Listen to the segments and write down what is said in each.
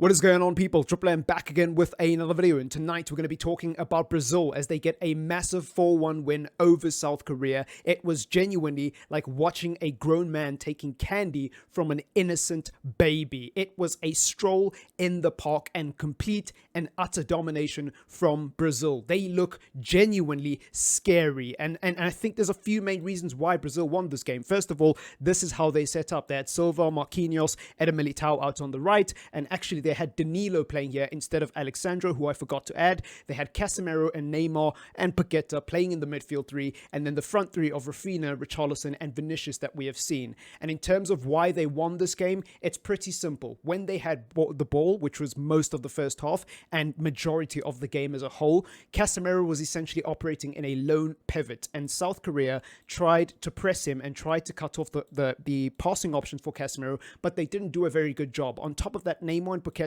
What is going on, people? TripleM back again with another video, and tonight we're going to be talking about Brazil as they get a massive 4-1 win over South Korea. It was genuinely like watching a grown man taking candy from an innocent baby. It was a stroll in the park and complete and utter domination from Brazil. They look genuinely scary, and I think there's a few main reasons why Brazil won this game. First of all, this is how they set up. They had Silva, Marquinhos, Militao out on the right, and actually they had Danilo playing here instead of Alexandro, who I forgot to add. They had Casemiro and Neymar and Paqueta playing in the midfield three, and then the front three of Rafinha, Richarlison, and Vinicius that we have seen. And in terms of why they won this game, it's pretty simple. When they had the ball, which was most of the first half and majority of the game as a whole, Casemiro was essentially operating in a lone pivot, and South Korea tried to press him and tried to cut off the passing options for Casemiro, but they didn't do a very good job. On top of that, Neymar and Paqueta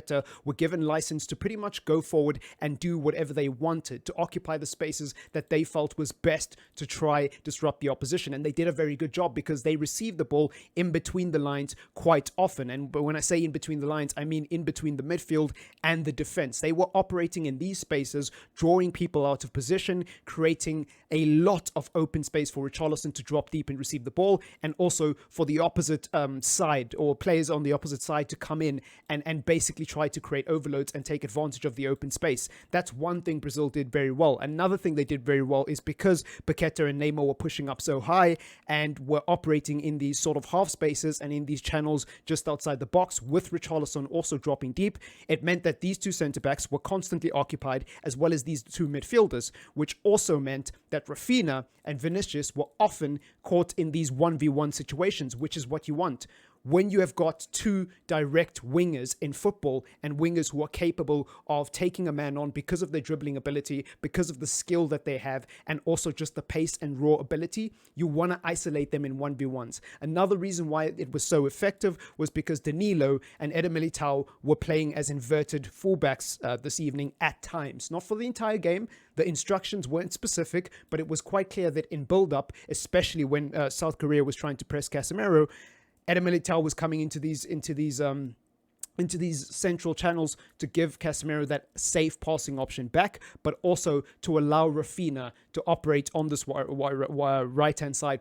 were given license to pretty much go forward and do whatever they wanted to occupy the spaces that they felt was best to try disrupt the opposition. And they did a very good job because they received the ball in between the lines quite often. And but when I say in between the lines, I mean in between the midfield and the defense. They were operating in these spaces, drawing people out of position, creating a lot of open space for Richarlison to drop deep and receive the ball, and also for the opposite side, or players on the opposite side, to come in and basically try to create overloads and take advantage of the open space. That's one thing Brazil did very well. Another thing they did very well is because Paqueta and Neymar were pushing up so high and were operating in these sort of half spaces and in these channels just outside the box, with Richarlison also dropping deep, it meant that these two centre-backs were constantly occupied, as well as these two midfielders, which also meant that Rafinha and Vinicius were often caught in these 1v1 situations, which is what you want. When you have got two direct wingers in football, and wingers who are capable of taking a man on because of their dribbling ability, because of the skill that they have, and also just the pace and raw ability, you want to isolate them in 1v1s. Another reason why it was so effective was because Danilo and Militao were playing as inverted fullbacks this evening at times. Not for the entire game. The instructions weren't specific, but it was quite clear that in build-up, especially when South Korea was trying to press Casemiro, Militao was coming into these central channels to give Casemiro that safe passing option back, but also to allow Rafinha to operate on this right-hand side,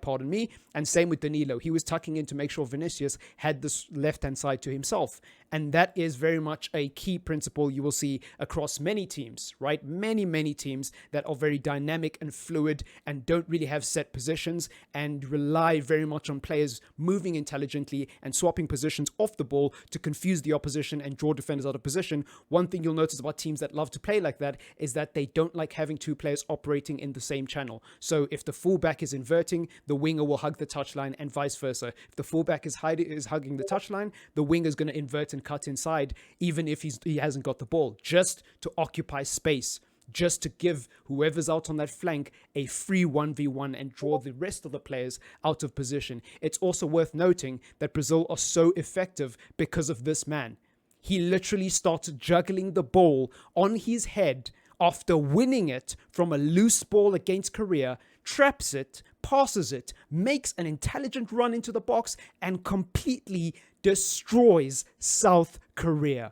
and same with Danilo. He was tucking in to make sure Vinicius had this left-hand side to himself. And that is very much a key principle you will see across many teams, right? Many teams that are very dynamic and fluid and don't really have set positions and rely very much on players moving intelligently and swapping positions off the ball to confuse the opposition and draw defenders out of position. One thing you'll notice about teams that love to play like that is that they don't like having two players operating in the same channel. So if the fullback is inverting, the winger will hug the touchline, and vice versa. If the fullback is hugging the touchline, the winger is going to invert and cut inside, even if he hasn't got the ball, just to occupy space, just to give whoever's out on that flank a free 1v1 and draw the rest of the players out of position. It's also worth noting that Brazil are so effective because of this man. He literally started juggling the ball on his head after winning it from a loose ball against Korea, traps it, passes it, makes an intelligent run into the box, and completely destroys South Korea.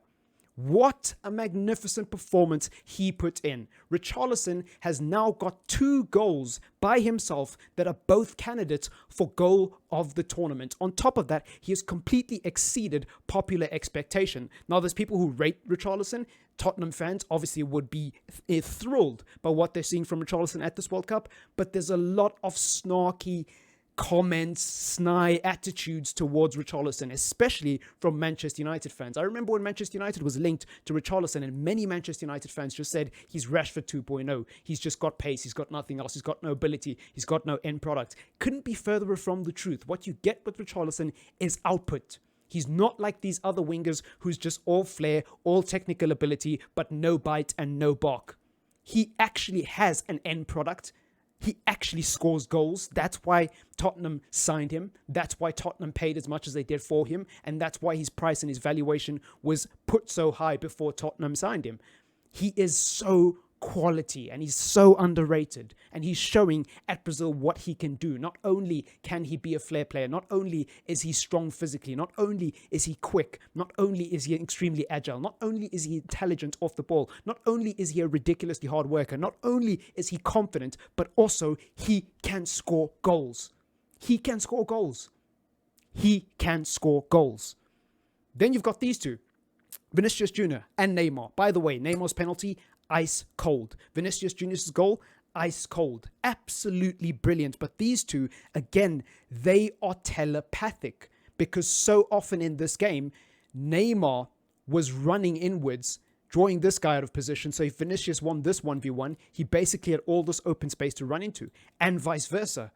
What a magnificent performance he put in. Richarlison has now got 2 goals by himself that are both candidates for goal of the tournament. On top of that, he has completely exceeded popular expectation. Now, there's people who rate Richarlison. Tottenham fans obviously would be thrilled by what they're seeing from Richarlison at this World Cup, but there's a lot of snarky comments, snide attitudes towards Richarlison, especially from Manchester United fans. I remember when Manchester United was linked to Richarlison, and many Manchester United fans just said he's Rashford 2.0. He's just got pace. He's got nothing else. He's got no ability. He's got no end product. Couldn't be further from the truth. What you get with Richarlison is output. He's not like these other wingers who's just all flair, all technical ability, but no bite and no bark. He actually has an end product. He actually scores goals. That's why Tottenham signed him. That's why Tottenham paid as much as they did for him. And that's why his price and his valuation was put so high before Tottenham signed him. He is so quality, and he's so underrated, and he's showing at Brazil what he can do. Not only can he be a flair player, not only is he strong physically, not only is he quick, not only is he extremely agile, not only is he intelligent off the ball, not only is he a ridiculously hard worker, not only is he confident, but also he can score goals. He can score goals. He can score goals. Then you've got these two, Vinicius Jr. and Neymar. By the way, Neymar's penalty, ice cold. Vinicius Jr.'s goal, ice cold. Absolutely brilliant. But these two, again, they are telepathic, because so often in this game, Neymar was running inwards, drawing this guy out of position. So if Vinicius won this 1v1, he basically had all this open space to run into, and vice versa.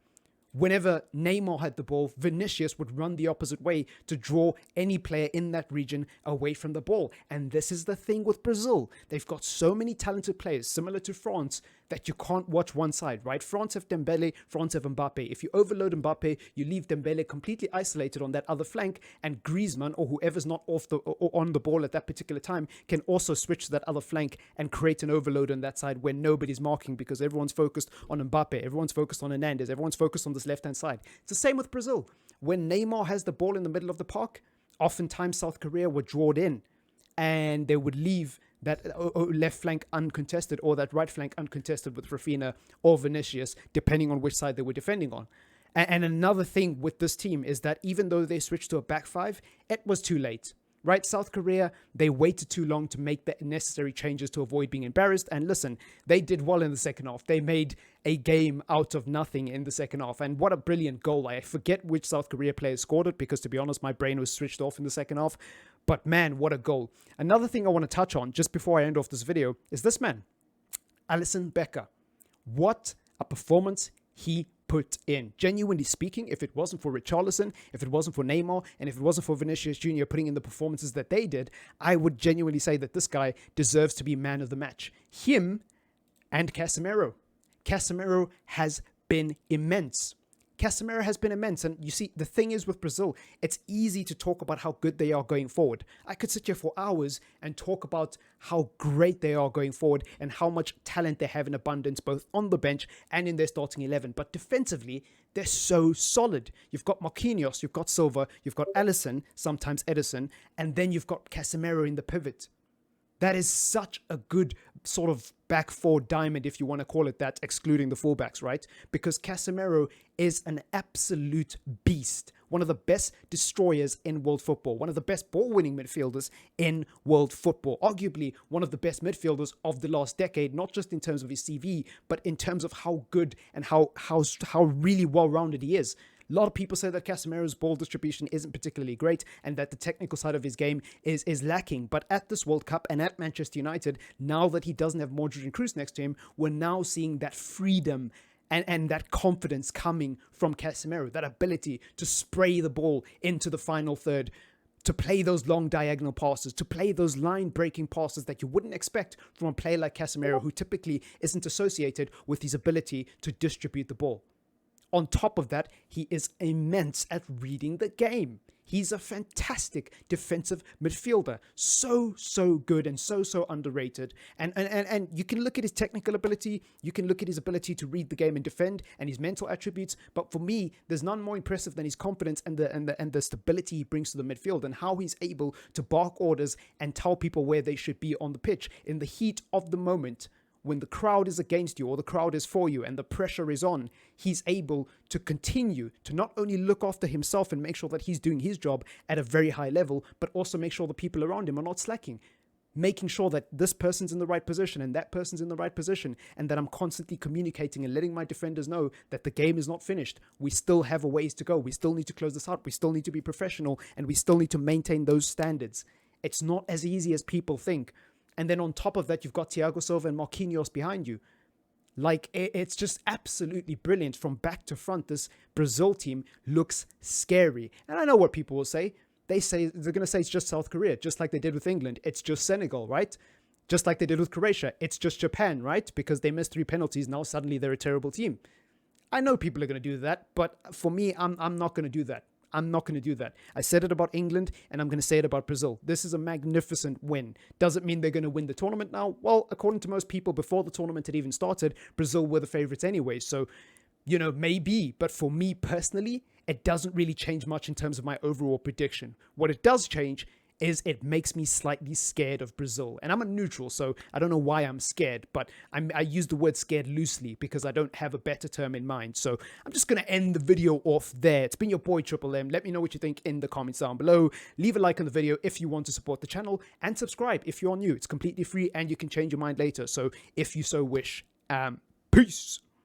Whenever Neymar had the ball, Vinicius would run the opposite way to draw any player in that region away from the ball. And this is the thing with Brazil. They've got so many talented players, similar to France, that you can't watch one side, right? France have Dembele, France have Mbappe. If you overload Mbappe, you leave Dembele completely isolated on that other flank, and Griezmann, or whoever's not on the ball at that particular time, can also switch to that other flank and create an overload on that side where nobody's marking, because everyone's focused on Mbappe, everyone's focused on Hernandez, everyone's focused on this left-hand side. It's the same with Brazil. When Neymar has the ball in the middle of the park, oftentimes South Korea would draw it in, and they would leave that left flank uncontested, or that right flank uncontested with Rafinha or Vinicius, depending on which side they were defending on. And another thing with this team is that even though they switched to a back five, it was too late. Right, South Korea, they waited too long to make the necessary changes to avoid being embarrassed. And listen, they did well in the second half. They made a game out of nothing in the second half. And what a brilliant goal. I forget which South Korea player scored it, because to be honest, my brain was switched off in the second half. But man, what a goal. Another thing I want to touch on just before I end off this video is this man, Alisson Becker. What a performance he put in. Genuinely speaking, if it wasn't for Richarlison, if it wasn't for Neymar, and if it wasn't for Vinicius Jr. putting in the performances that they did, I would genuinely say that this guy deserves to be man of the match. Him and Casemiro. Casemiro has been immense. Casemiro has been immense. And you see, the thing is with Brazil, it's easy to talk about how good they are going forward. I could sit here for hours and talk about how great they are going forward and how much talent they have in abundance, both on the bench and in their starting 11. But defensively, they're so solid. You've got Marquinhos, you've got Silva, you've got Alisson, sometimes Edison, and then you've got Casemiro in the pivot. That is such a good sort of back four diamond, if you want to call it that, excluding the fullbacks, right? Because Casemiro is an absolute beast. One of the best destroyers in world football. One of the best ball-winning midfielders in world football. Arguably one of the best midfielders of the last decade, not just in terms of his CV, but in terms of how good and how really well-rounded he is. A lot of people say that Casemiro's ball distribution isn't particularly great and that the technical side of his game is lacking. But at this World Cup and at Manchester United, now that he doesn't have Modric and Kroos next to him, we're now seeing that freedom and that confidence coming from Casemiro, that ability to spray the ball into the final third, to play those long diagonal passes, to play those line-breaking passes that you wouldn't expect from a player like Casemiro, who typically isn't associated with his ability to distribute the ball. On top of that, he is immense at reading the game. He's a fantastic defensive midfielder. So good and so underrated. And you can look at his technical ability. You can look at his ability to read the game and defend and his mental attributes. But for me, there's none more impressive than his confidence and the stability he brings to the midfield and how he's able to bark orders and tell people where they should be on the pitch in the heat of the moment. When the crowd is against you or the crowd is for you and the pressure is on, he's able to continue to not only look after himself and make sure that he's doing his job at a very high level, but also make sure the people around him are not slacking. Making sure that this person's in the right position and that person's in the right position, and that I'm constantly communicating and letting my defenders know that the game is not finished. We still have a ways to go. We still need to close this out. We still need to be professional, and we still need to maintain those standards. It's not as easy as people think. And then on top of that, you've got Thiago Silva and Marquinhos behind you. Like, it's just absolutely brilliant from back to front. This Brazil team looks scary. And I know what people will say. They're going to say it's just South Korea, just like they did with England. It's just Senegal, right? Just like they did with Croatia. It's just Japan, right? Because they missed 3 penalties. Now suddenly they're a terrible team. I know people are going to do that, but for me, I'm not going to do that. I'm not going to do that. I said it about England, and I'm going to say it about Brazil. This is a magnificent win. Does it mean they're going to win the tournament now? Well, according to most people, before the tournament had even started, Brazil were the favorites anyway. So, maybe. But for me personally, it doesn't really change much in terms of my overall prediction. What it does change is it makes me slightly scared of Brazil. And I'm a neutral, so I don't know why I'm scared, but I use the word scared loosely because I don't have a better term in mind. So I'm just going to end the video off there. It's been your boy TripleM. Let me know what you think in the comments down below. Leave a like on the video if you want to support the channel, and subscribe if you're new. It's completely free and you can change your mind later. So if you so wish. Peace.